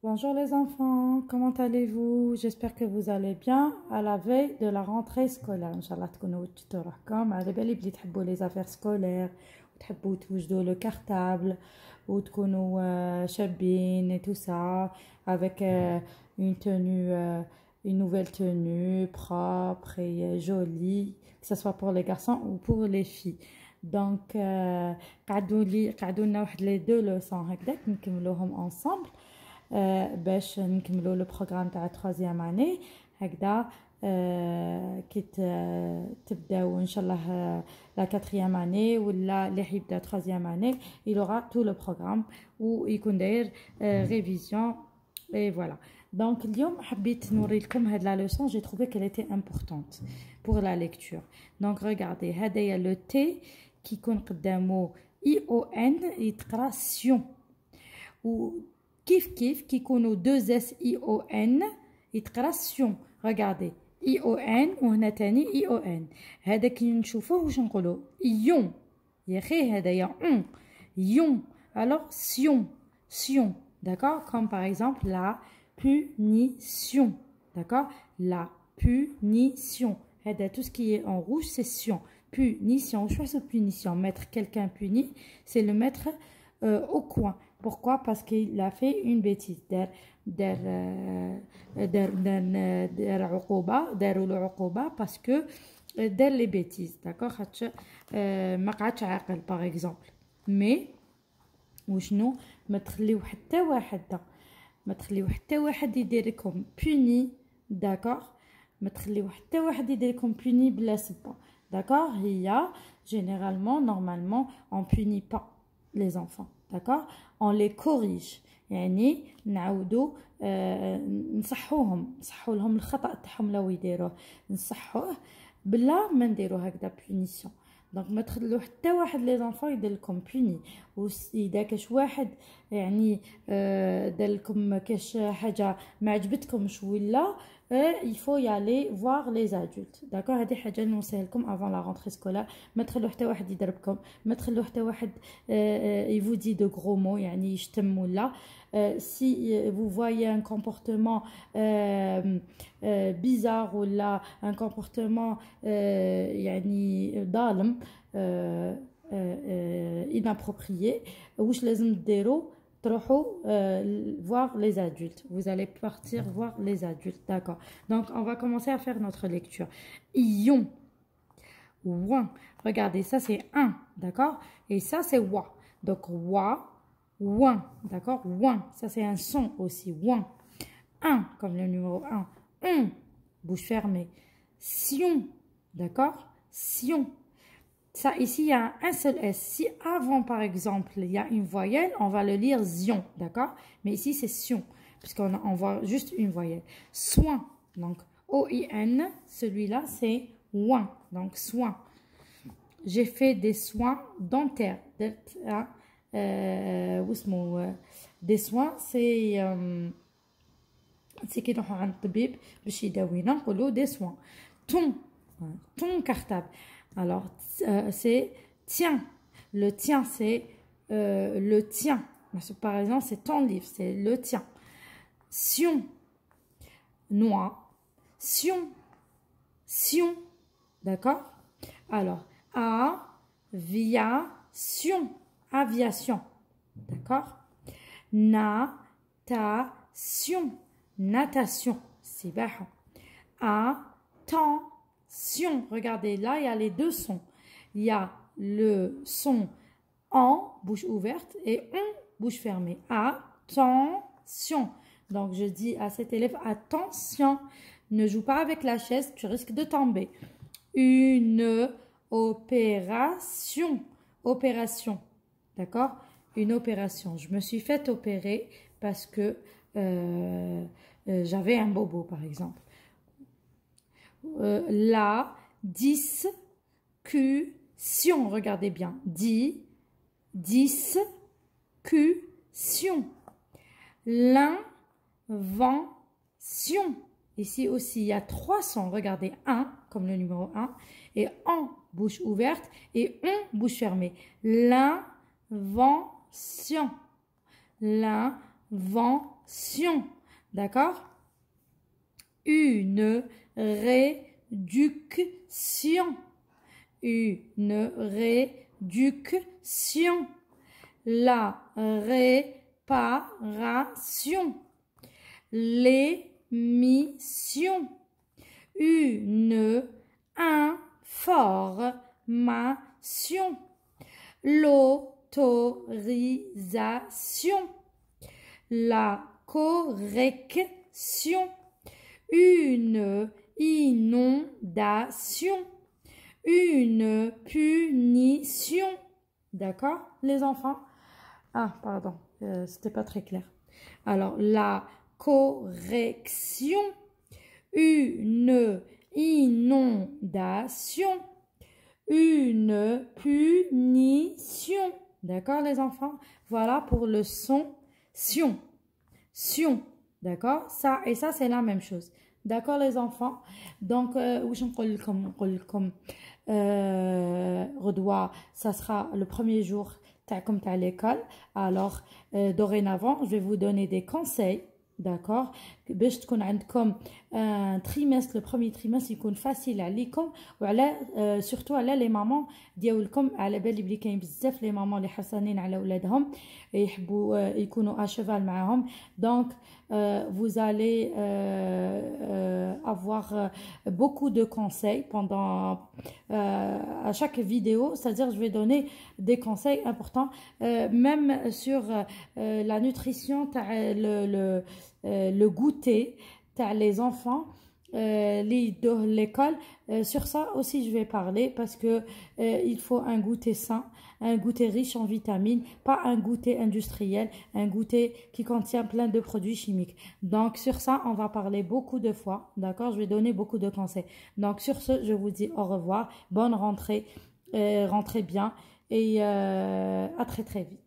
Bonjour les enfants, comment allez-vous? J'espère que vous allez bien à la veille de la rentrée scolaire. Inch'Allah تكونوا وجدتوا روحكم على بالي بلي تحبوا les affaires scolaires وتحبوا توجدوا le cartable وتكونوا شابين et tout ça avec une tenue une nouvelle tenue propre et jolie que ce soit pour les garçons ou pour les filles. Donc قعدوا لنا واحد les deux leçons هكذاك نكملوهم ensemble. باش نكملوا لو بروغرام تاع 3e année هكذا كي تبداو ان شاء الله لا 4e année ولا اللي حيبدا 3e année il aura tout le programme ويكون داير révision et voilà. Donc اليوم حبيت نوري لكم هاد لا leçon, j'ai trouvé qu'elle était importante pour la lecture. Donc regardez هذايا le T qui يكون قدامه ION يتقرا سيون و كيف كيكونوا 2 اس اي او ان يتقرا سيون. regardez اي او ان وهنا تاني اي او ان. هذا كي نشوفوه واش نقولوا يون يا اخي هذايا اون يون alors sion d'accord, comme par exemple la punition, d'accord, la punition هذا tout ce qui est en rouge c'est sion. Punition, je vois punition, mettre quelqu'un puni c'est le mettre au coin. Pourquoi? Parce qu'il a fait une bêtise. داروا له عقوبة parce que دار les bêtises, d'accord. ما قعدش عاقل par exemple. mais وشنو ما تخليو حتى واحد يديركم puni, d'accord. ما تخليو حتى واحد يديركم puni بلا سبة, d'accord. هي généralement normalement on punit pas les enfants, d'accord, on les corrige. يعني نعاودو نصحوا لهم الخطأ تاعهم لو يديروه نصحوه بلا ما نديرو هكذا بونيسيون. دونك ما تخلو حتى واحد لي زونفون يدير لكم بوني. واذا كاش واحد يعني دار لكم كاش حاجه ما عجبتكمش ولا il faut y aller voir les adultes, d'accord. هذه حاجه نوصيها لكم avant la rentrée scolaire. ما تخلو حتى واحد يضربكم, ما تخلو حتى واحد il vous dit de gros mots يعني يشتم ولا si vous voyez un comportement bizarre ou là un comportement يعني ظالم inapproprié واش لازم ديروا تروحوا voir les adultes. Vous allez partir voir les adultes, d'accord. Donc on va commencer à faire notre lecture. Ion, ouin, regardez, ça c'est un, d'accord, et ça c'est wa. Donc wa, ouin, d'accord, ouin, ça c'est un son aussi, ouin. Un comme le numéro 1. On, bouche fermée. Sion, d'accord, sion. Ça, ici, il y a un seul S. Si avant, par exemple, il y a une voyelle, on va le lire zion, d'accord? Mais ici, c'est sion, puisqu'on voit juste une voyelle. Soin, donc O-I-N, celui-là, c'est ouin, donc soin. J'ai fait des soins dentaires. Des soins, c'est qui نروحوا عند الطبيب باش يداوينا نقولوا des soins. Ton cartable. Alors, c'est tiens. Le tien, c'est le tien. Par exemple, c'est ton livre, c'est le tien. Sion, noix. Sion, d'accord. Alors, aviation, d'accord. Natation, sibaha. Attention, regardez, là, il y a les deux sons. Il y a le son en, bouche ouverte, et on, bouche fermée. Attention. Donc, je dis à cet élève, attention, ne joue pas avec la chaise, tu risques de tomber. Une opération, d'accord? Une opération. Je me suis fait opérer parce que j'avais un bobo, par exemple. La discussion, regardez bien, discussion. L'invention, ici aussi il y a 3 sons, regardez, un comme le numéro 1 et en bouche ouverte et on bouche fermée. L'invention, Intervention. D'accord? Une réduction. Une réduction. La réparation. L'émission. Une information. L'autorisation. La correction. Une inondation. Une punition. D'accord, les enfants? Ah, pardon, c'était pas très clair. Alors, la correction. Une inondation. Une punition. D'accord, les enfants? Voilà pour le son. Sion. Sion. D'accord? Ça et ça, c'est la même chose. D'accord, les enfants? Donc, غدوة, ça sera le premier jour comme à l'école. Alors, dorénavant, je vais vous donner des conseils. D'accord, باش تكون عندكم un trimestre, le premier trimestre يكون facile عليكم وعلى surtout على les mamans ديالكم. على بالي بلي كاين بزاف les mamans اللي حرصانين على اولادهم يحبوا يكونوا à cheval معاهم. Donc vous allez avoir beaucoup de conseils pendant à chaque vidéo, c'est-à-dire je vais donner des conseils importants même sur la nutrition, le goûter les enfants, l'école. Sur ça aussi je vais parler parce que il faut un goûter sain, un goûter riche en vitamines, pas un goûter industriel, un goûter qui contient plein de produits chimiques. Donc sur ça on va parler beaucoup de fois. D'accord, je vais donner beaucoup de conseils. Donc sur ce, je vous dis au revoir, bonne rentrée, rentrez bien et à très très vite.